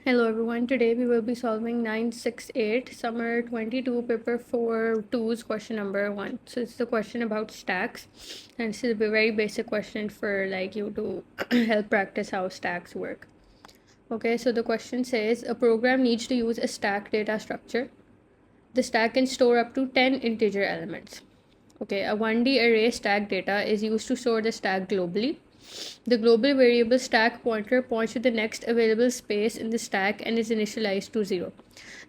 Hello everyone, today we will be solving 968 summer 22 paper 4 2's question number 1. So it's the question about stacks, and this is a very basic question for like you to help practice how stacks work. Okay, so the question says a program needs to use a stack data structure. The stack can store up to 10 integer elements. Okay, a 1D array stack data is used to store the stack globally. The global variable stack pointer points to the next available space in the stack and is initialized to 0.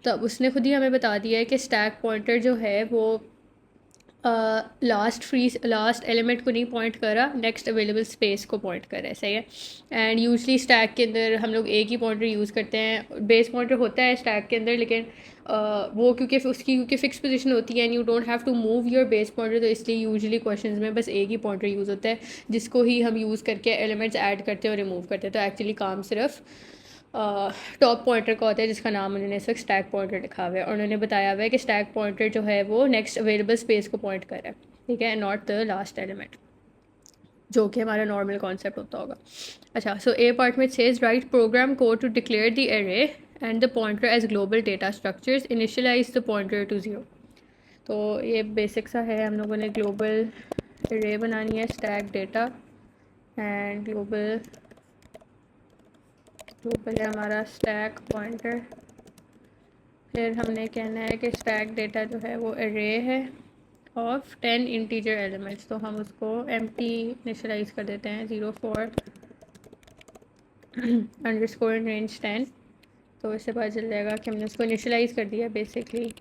तो अब उसने खुद ही हमें बता दिया है कि stack pointer जो है वो लास्ट एलिमेंट को नहीं पॉइंट कर रहा, नेक्स्ट अवेलेबल स्पेस को पॉइंट कर रहा है, सही है। एंड यूजली स्टैक के अंदर हम लोग एक ही पॉइंटर यूज़ करते हैं, बेस पॉइंटर होता है स्टैक के अंदर, लेकिन वो क्योंकि फिक्स पोजीशन होती है and you don't have to move your base pointer, तो इसलिए यूजुअली क्वेश्चंस में बस एक ही पॉइंटर यूज़ होता है जिसको ही हम यूज़ करके एलिमेंट्स ऐड करते हैं और रिमूव करते हैं। तो एक्चुअली काम सिर्फ टॉप पॉइंटर का होता है जिसका नाम उन्होंने इस वक्त स्टैक पॉइंटर लिखा हुआ है, और उन्होंने बताया हुआ है कि स्टैक पॉइंटर जो है वो नेक्स्ट अवेलेबल स्पेस को पॉइंट कर रहा है, ठीक है, नॉट द लास्ट एलिमेंट, जो कि हमारा नॉर्मल कॉन्सेप्ट होता होगा। अच्छा, सो ए पार्ट में says write program code to declare the array and the pointer as global data structures, initialise the pointer to 0। तो ये बेसिक सा है, हम लोगों ने ग्लोबल एरे बनानी है, स्टैक डेटा एंड ग्लोबल है हमारा स्टैक पॉइंटर। फिर हमने कहना है कि स्टैक डेटा जो है वो एरे है ऑफ 10 इंटीजर एलिमेंट्स, तो हम उसको एम्प्टी इनिशियलाइज कर देते हैं 0 4 अंडरस्कोर रेंज 10। तो इससे पता चल जाएगा कि हमने उसको इनिशियलाइज कर दिया basically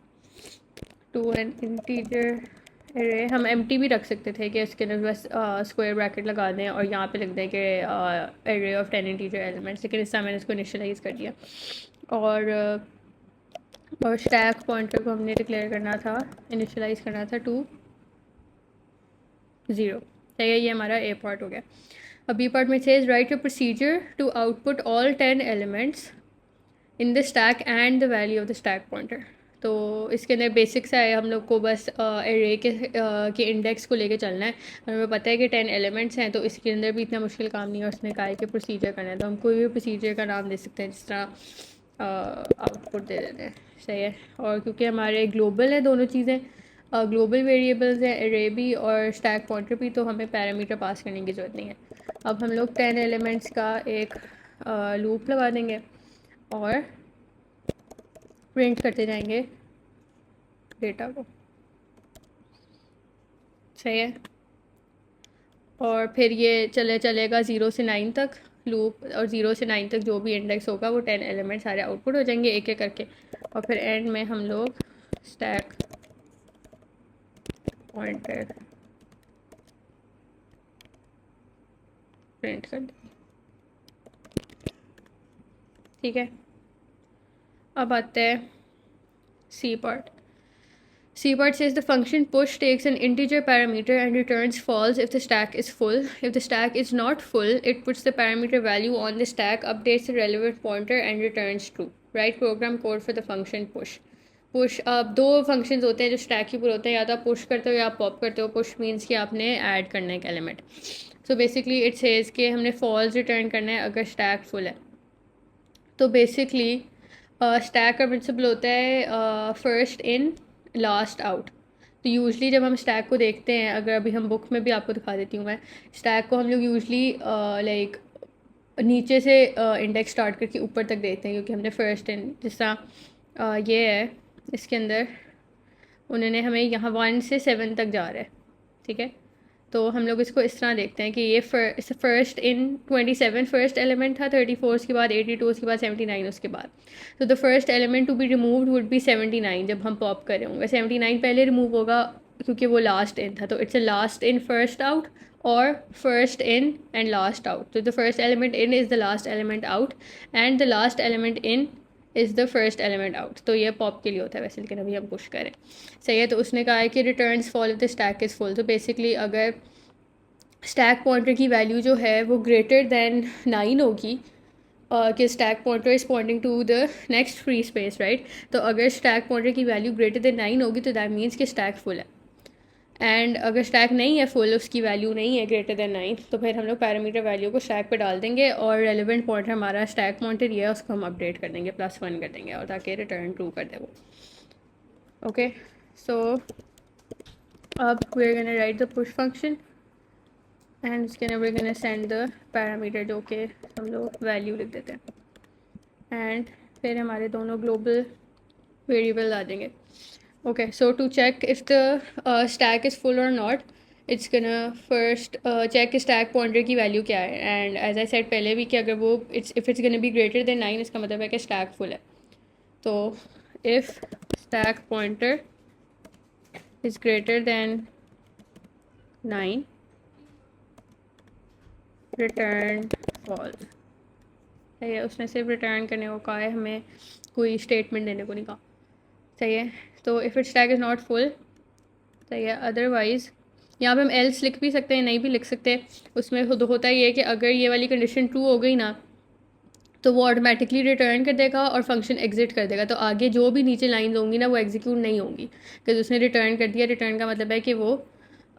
to an integer array. हम एम्प्टी भी रख सकते थे कि इसके अंदर बस स्क्वायर ब्रैकेट लगा दें और यहाँ पे लिख दें कि एरे ऑफ 10 इंटीजर एलिमेंट्स, लेकिन इस समय मैंने इसको इनिशियलाइज कर दिया। और स्टैक पॉइंटर को हमने डिक्लेयर करना था, इनिशियलाइज करना था टू 0। तो ये हमारा ए पार्ट हो गया। अब बी पार्ट में says write a procedure to output all 10 elements in the stack and the value of the stack pointer. तो इसके अंदर बेसिक सा है, हम लोग को बस एरे के इंडेक्स को लेके चलना है। हमें पता है कि 10 एलिमेंट्स हैं, तो इसके अंदर भी इतना मुश्किल काम नहीं है। उसने कहा है कि प्रोसीजर करना है, तो हम कोई भी प्रोसीजर का नाम दे सकते हैं, जिस तरह आउटपुट दे देते हैं, सही है। और क्योंकि हमारे ग्लोबल है दोनों चीज़ें, ग्लोबल वेरिएबल्स हैं एरे भी और स्टैक पॉइंटर भी, तो हमें पैरामीटर पास करने की ज़रूरत नहीं है। अब हम लोग 10 एलिमेंट्स का एक लूप लगा देंगे और प्रिंट करते जाएंगे डेटा को, सही है। और फिर ये चलेगा 0 से 9 तक लूप, और 0 से 9 तक जो भी इंडेक्स होगा वो 10 एलिमेंट सारे आउटपुट हो जाएंगे एक एक करके, और फिर एंड में हम लोग स्टैक पॉइंटर प्रिंट कर देंगे, ठीक है। अब आते हैं C part. C part says the function push takes an integer parameter and returns false if the stack is full. If the stack is not full, it puts the parameter value on the stack, updates the relevant pointer and returns true. Write program code for the function push. Push, अब दो functions होते हैं जो stack के ऊपर होते हैं, या तो आप पुश करते हो या आप पॉप करते हो। पुश मीन्स कि आपने ऐड करना है एक element. So basically it says कि हमने फॉल्स रिटर्न करना है अगर स्टैक फुल है। तो बेसिकली स्टैक का प्रिंसिपल होता है फर्स्ट इन लास्ट आउट। तो यूजली जब हम स्टैक को देखते हैं, अगर अभी हम बुक में भी आपको दिखा देती हूँ मैं, स्टैक को हम लोग यूजली लाइक नीचे से इंडेक्स स्टार्ट करके ऊपर तक देखते हैं, क्योंकि हमने फर्स्ट इन, जिस तरह ये है इसके अंदर उन्होंने हमें यहाँ 1 से 7 तक जा रहा है, ठीक है। तो हम लोग इसको इस तरह देखते हैं कि ये फर्स्ट इन 27 फर्स्ट एलिमेंट था, 34 उसके बाद 82 उसके बाद 79 उसके बाद। तो the first element to be removed would be 79 जब हम पॉप कर रहे होंगे। 79 पहले रिमूव होगा क्योंकि वो लास्ट इन था, तो it's a last in first out और first in and last out. तो the first element in is the last element out and the last element in is the first element out. तो ये pop के लिए होता है वैसे, लेकिन अभी हम पुश करें, सही है। तो उसने कहा है कि returns false if the stack is full. तो बेसिकली अगर स्टैक पॉइंटर की वैल्यू जो है वो ग्रेटर दैन 9 होगी, कि stack pointer is pointing to the next free space, right. तो अगर स्टैक पॉइंटर की वैल्यू ग्रेटर दैन 9 होगी तो दैट मीन्स कि स्टैक फुल है। एंड अगर स्टैक नहीं है फुल, उसकी वैल्यू नहीं है ग्रेटर देन 9, तो फिर हम लोग पैरामीटर वैल्यू को स्टैक पे डाल देंगे और रेलिवेंट पॉइंटर हमारा स्टैक पॉइंटर ये है, उसको हम अपडेट कर देंगे +1 कर देंगे, और ताकि रिटर्न ट्रू कर दे वो. ओके, सो अब we are gonna write the push function and इसके अंदर we are gonna send the parameter, जो कि हम लोग वैल्यू लिख देते हैं, एंड फिर हमारे दोनों ग्लोबल वेरिएबल आ देंगे. Okay, so to check if the stack is full or not, it's gonna first check stack pointer की value क्या है, and as I said पहले भी कि अगर वो if it's gonna be greater than 9, इसका मतलब है कि stack full है. तो if stack pointer is greater than 9, return false. सही है, उसने सिर्फ रिटर्न करने को कहा है, हमें कोई स्टेटमेंट देने को नहीं कहा. सही है, तो if it stack is not full, सही है. अदरवाइज़ यहाँ पे हम एल्स लिख भी सकते हैं, नहीं भी लिख सकते. उसमें खुद होता ही है कि अगर ये वाली कंडीशन ट्रू हो गई ना, तो वो ऑटोमेटिकली रिटर्न कर देगा और फंक्शन एग्जिट कर देगा. तो आगे जो भी नीचे लाइंस होंगी ना, वो एग्जीक्यूट नहीं होंगी, क्योंकि उसने रिटर्न कर दिया. रिटर्न का मतलब है कि वो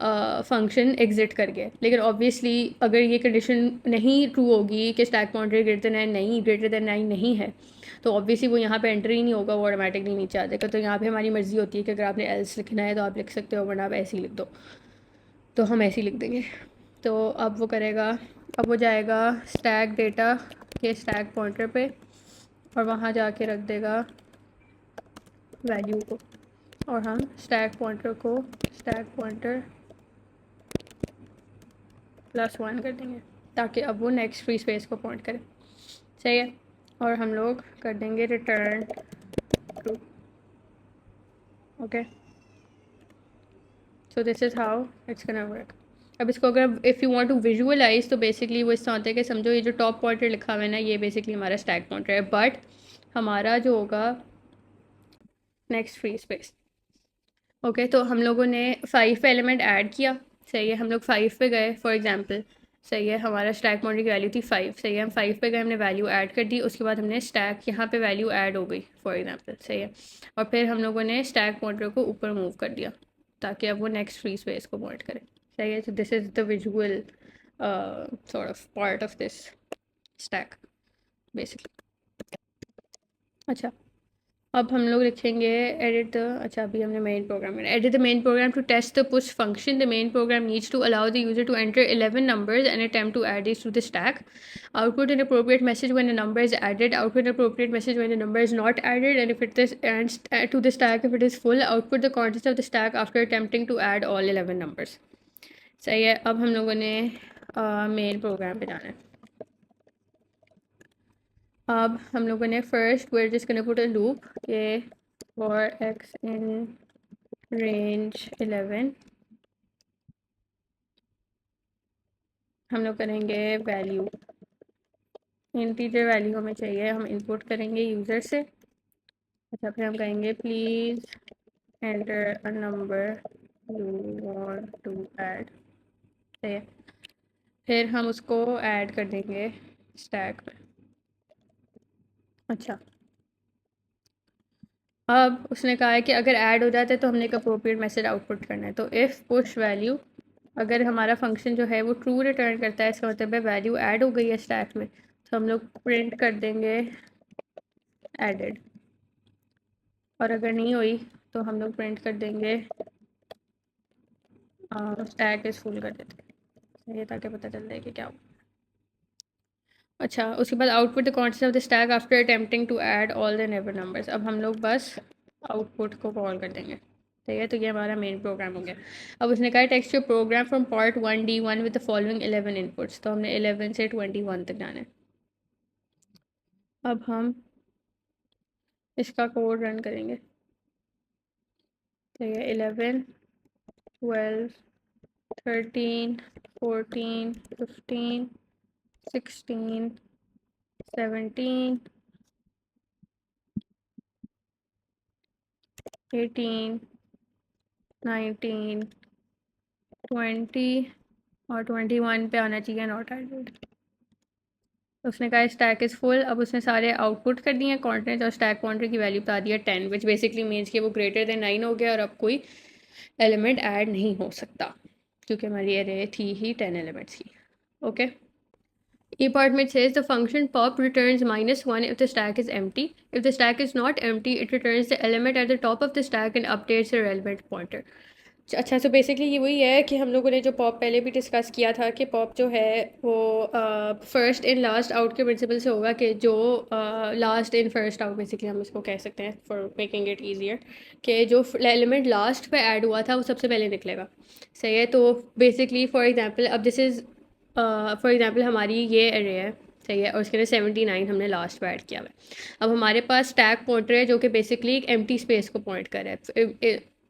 फंक्शन एग्जिट कर गया. लेकिन ऑब्वियसली अगर ये कंडीशन नहीं ट्रू होगी कि स्टैक पॉइंटर ग्रेटर देन 9 नहीं है, तो ऑब्वियसली वो यहाँ पे एंटर ही नहीं होगा, वो ऑटोमेटिकली नीचे आ जाएगा. तो यहाँ पे हमारी मर्ज़ी होती है कि अगर आपने एल्स लिखना है तो आप लिख सकते हो, वरना आप ऐसे ही लिख दो. तो हम ऐसे ही लिख देंगे. तो अब वो करेगा, अब वो जाएगा स्टैक डेटा के स्टैक पॉइंटर पे और वहाँ जाके रख देगा वैल्यू को, और हम स्टैक पॉइंटर को स्टैक पॉइंटर +1 कर देंगे, ताकि अब वो नेक्स्ट फ्री स्पेस को पॉइंट करे. सही है, और हम लोग कर देंगे return true. Okay, so this is how it's gonna work. अब इसको अगर if you want to visualise, तो बेसिकली वो इस तरह होता है कि समझो ये जो टॉप पॉइंटर लिखा हुआ है ना, ये बेसिकली हमारा स्टैक पॉइंटर है, बट हमारा जो होगा नेक्स्ट फ्री स्पेस. ओके, तो हम लोगों ने 5 एलिमेंट ऐड किया. सही है, हम लोग 5 पे गए फॉर एग्जांपल. सही है, हमारा स्टैक पॉइंटर की वैल्यू थी 5. सही है, हम 5 पे गए, हमने वैल्यू ऐड कर दी. उसके बाद हमने स्टैक यहाँ पे वैल्यू ऐड हो गई फॉर एग्जांपल. सही है, और फिर हम लोगों ने स्टैक पॉइंटर को ऊपर मूव कर दिया, ताकि अब वो नेक्स्ट फ्री स्पेस को पॉइंट करे. सही है, so this is the visual sort of part of this stack basically. अच्छा, अब हम लोग लिखेंगे edit the, अच्छा अभी हमने main program में edit the main program to test the push function. The main program needs to allow the user to enter 11 numbers and attempt to add these to the stack. Output an appropriate message when a number is added. Output an appropriate message when the number is not added. And if it is adds to the stack, if it is full, output the contents of the stack after attempting to add all 11 numbers. सही है, अब हम लोगों ने main program पे जाना है. अब हम लोगों ने first we're just gonna put a loop के फॉर एक्स इन रेंज 11 हम लोग करेंगे वैल्यू, इंटीजर वैल्यू हमें चाहिए, हम इनपुट करेंगे यूज़र से. अच्छा, फिर हम कहेंगे please enter a number you want to add. सही है, फिर हम उसको ऐड कर देंगे स्टैक में. अच्छा, अब उसने कहा है कि अगर ऐड हो जाता है तो हमने एक अप्रोप्रिएट मैसेज आउटपुट करना है. तो इफ़ पुश वैल्यू, अगर हमारा फंक्शन जो है वो ट्रू रिटर्न करता है, इसका मतलब है वैल्यू ऐड हो गई है स्टैक में, तो हम लोग प्रिंट कर देंगे एडेड. और अगर नहीं हुई तो हम लोग प्रिंट कर देंगे स्टैक इज़ फुल कर देते हैं, ये ताकि पता चल जाए कि क्या हो. अच्छा, उसके बाद output the contents of the stack after attempting to add all the neighbour numbers. अब हम लोग बस आउटपुट को कॉल कर देंगे. ठीक है, तो ये हमारा मेन प्रोग्राम हो गया. अब उसने कहा test your program from part 1D1 with the following 11 inputs. तो हमने 11 से 21 तक जाना है. अब हम इसका कोड रन करेंगे. ठीक है, 11 12 13 14 15 16 17 18 19 20 और 21 पे आना चाहिए नॉट एडेड. उसने कहा स्टैक इज़ फुल. अब उसने सारे आउटपुट कर दिए कॉन्टेंट, और स्टैक पॉइंटर की वैल्यू बता दिया 10, विच बेसिकली मीन्स कि वो ग्रेटर देन 9 हो गया और अब कोई एलिमेंट ऐड नहीं हो सकता, क्योंकि हमारी एरे थी ही 10 एलिमेंट्स की. ओके. E part में says the function pop returns -1 if the stack is empty. If the stack is not empty, it returns the element at the top of the stack and updates the relevant pointer. अच्छा, so basically ये वही है कि हम लोगों ने जो pop पहले भी डिस्कस किया था कि पॉप जो है वो फर्स्ट इन लास्ट आउट के प्रिंसिपल से होगा कि जो last in first out, basically हम इसको कह सकते हैं फॉर मेकिंग इट ईजियर, कि जो एलिमेंट लास्ट पे ऐड हुआ था वो सबसे पहले निकलेगा. सही है. तो बेसिकली फॉर एग्जांपल, अब दिस इज़ फॉर एग्जांपल हमारी ये एरे है. सही है. और उसके अंदर 79 हमने लास्ट पे ऐड किया हुआ है. अब हमारे पास स्टैक पॉइंटर है जो कि बेसिकली एक एम्प्टी स्पेस को पॉइंट कर रहा है.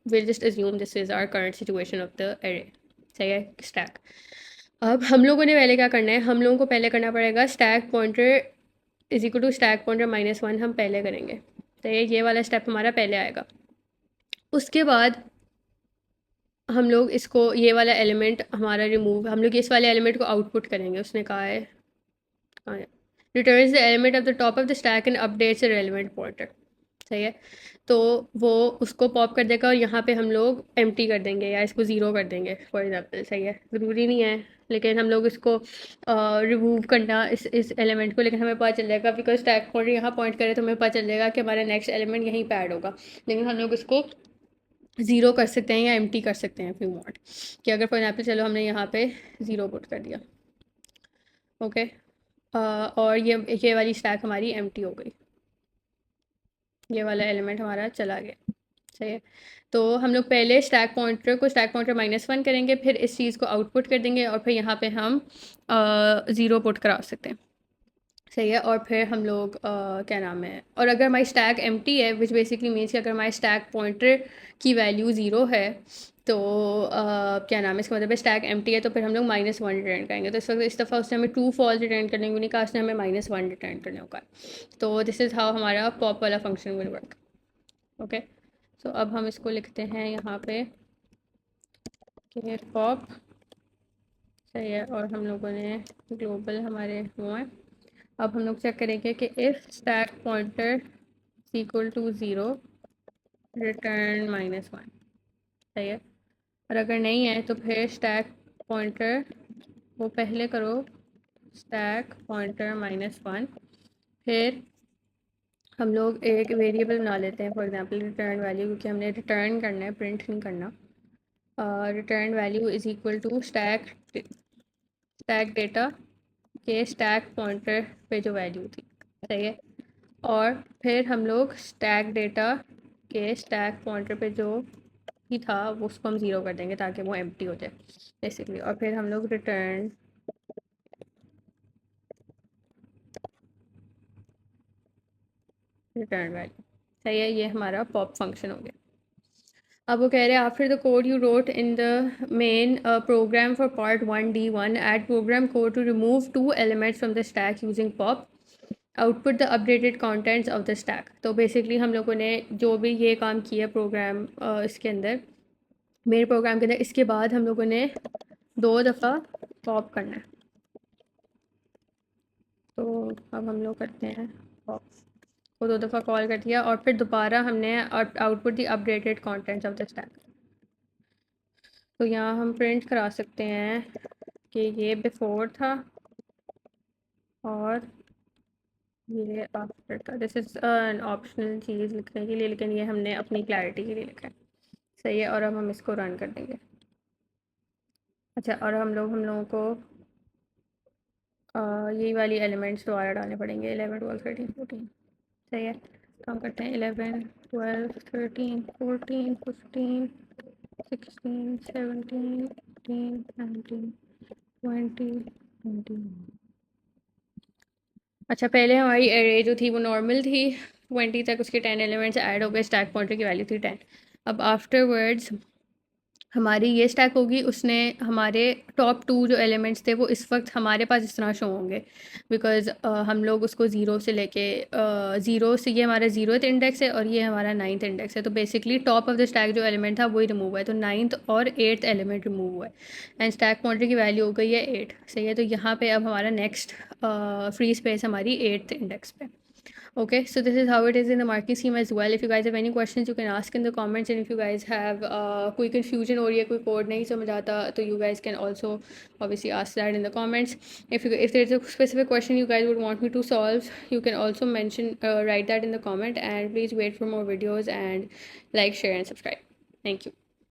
we'll just assume this is our current situation of the array. सही है. स्टैक. अब हम लोगों ने पहले क्या करना है, हम लोगों को पहले करना पड़ेगा stack pointer is equal to stack pointer -1 हम पहले करेंगे. तो ये वाला स्टेप हमारा पहले आएगा. उसके बाद हम लोग इसको, ये वाला एलिमेंट हमारा रिमूव, हम लोग इस वाले एलिमेंट को आउटपुट करेंगे. उसने कहा है returns the element of the top of the stack and updates the relevant pointer. सही है. तो वो उसको पॉप कर देगा और यहाँ पे हम लोग एम्प्टी कर देंगे या इसको ज़ीरो कर देंगे फॉर एग्जांपल. सही है. ज़रूरी नहीं है, लेकिन हम लोग इसको रिमूव करना इस एलिमेंट को, लेकिन हमें पता चल जाएगा बिकॉज स्टैक पॉइंटर यहाँ पॉइंट करे तो हमें पता चल जाएगा कि हमारा नेक्स्ट एलिमेंट यहीं पे ऐड होगा. लेकिन हम लोग इसको ज़ीरो कर सकते हैं या एम्प्टी कर सकते हैं इफ़ यू वांट, कि अगर फॉर एग्जांपल चलो हमने यहाँ पे ज़ीरो पुट कर दिया. ओके. और ये वाली स्टैक हमारी एम्प्टी हो गई. ये वाला एलिमेंट हमारा चला गया. सही है. तो हम लोग पहले स्टैक पॉइंटर को स्टैक पॉइंटर -1 करेंगे, फिर इस चीज़ को आउटपुट कर देंगे और फिर यहाँ पे हम ज़ीरो पुट करा सकते हैं. सही है. और फिर हम लोग क्या नाम है, और अगर हमारी स्टैक एम्प्टी है विच बेसिकली मीन्स कि अगर हमारे स्टैक पॉइंटर की वैल्यू ज़ीरो है तो क्या नाम है, इसका मतलब है स्टैक एम्प्टी है, तो फिर हम लोग -1 रिटर्न करेंगे. तो इस दफ़ा उसने हमें 2 फॉल्स रिटर्न करने को नहीं कहा, उसने हमें -1 रिटर्न करने को कहा. तो दिस इज़ हाउ हमारा पॉप वाला फंक्शन विल वर्क. ओके. तो अब हम इसको लिखते हैं यहाँ पे कि पॉप. सही है. और हम लोगों ने ग्लोबल हमारे वो हैं. अब हम लोग चेक करेंगे कि if stack pointer equal to 0 return -1. सही है. और अगर नहीं है तो फिर स्टैक पॉइंटर वो पहले करो स्टैक पॉइंटर -1, फिर हम लोग एक वेरिएबल बना लेते हैं फॉर एग्जांपल रिटर्न वैल्यू, क्योंकि हमने रिटर्न करना है, प्रिंट नहीं करना. Return value is equal to stack data के स्टैक पॉइंटर पे जो वैल्यू थी. सही है. और फिर हम लोग स्टैक डेटा के स्टैक पॉइंटर पे जो ही था वो उसको हम ज़ीरो कर देंगे ताकि वो एम्प्टी हो जाए बेसिकली. और फिर हम लोग रिटर्न वैल्यू. सही है. ये हमारा पॉप फंक्शन हो गया. अब वो कह रहे हैं after the code you wrote in the main program for part 1D1 add program code to remove 2 elements from the stack using pop output the updated contents of the stack. तो basically हम लोगों ने जो भी ये काम किया programme इसके अंदर, मेरे प्रोग्राम के अंदर, इसके बाद हम लोगों ने 2 दफ़ा पॉप करना है. तो अब हम लोग करते हैं पॉप को 2 दफ़ा कॉल कर दिया और फिर दोबारा हमने output the updated contents of the stack. तो यहाँ हम प्रिंट करा सकते हैं कि ये बिफोर था और ये आफ्टर था. दिस इज़ एन ऑप्शनल चीज़ लिखने के लिए, लेकिन ये हमने अपनी क्लैरिटी के लिए लिखा है. सही है. और अब हम इसको रन कर देंगे. अच्छा. और हम लोगों को यही वाली एलिमेंट्स दोबारा डालने पड़ेंगे 11 12 13 14. सही है. तो हम करते हैं 11 12 13 14 15 16 17 18 19 20 21. अच्छा. पहले हमारी एरे जो थी वो नॉर्मल थी 20 तक, उसके 10 एलिमेंट्स ऐड हो गए, स्टैक पॉइंटर की वैल्यू थी 10. अब आफ्टरवर्ड्स हमारी ये स्टैक होगी, उसने हमारे टॉप 2 जो एलिमेंट्स थे वो इस वक्त हमारे पास इस तरह शो होंगे बिकॉज़ हम लोग उसको ज़ीरो से लेके ज़ीरो से, ये हमारा 0th इंडेक्स है और ये हमारा 9th इंडेक्स है. तो basically top of the stack जो एलिमेंट था वही रिमूव हुआ है. तो 9th और 8th एलिमेंट रिमूव हुआ है एंड स्टैक पॉइंटर की वैल्यू हो गई है 8. सही है. तो यहाँ पे अब हमारा नेक्स्ट फ्री स्पेस हमारी 8th इंडेक्स पे. Okay, so this is how it is in the marking scheme as well. If you guys have any questions, you can ask in the comments, and if you guys have कोई confusion हो रही है, कोई code नहीं समझ आता, तो you guys can also obviously ask that in the comments. If there is a specific question you guys would want me to solve, you can also mention write that in the comment, and please wait for more videos and like, share, and subscribe. Thank you.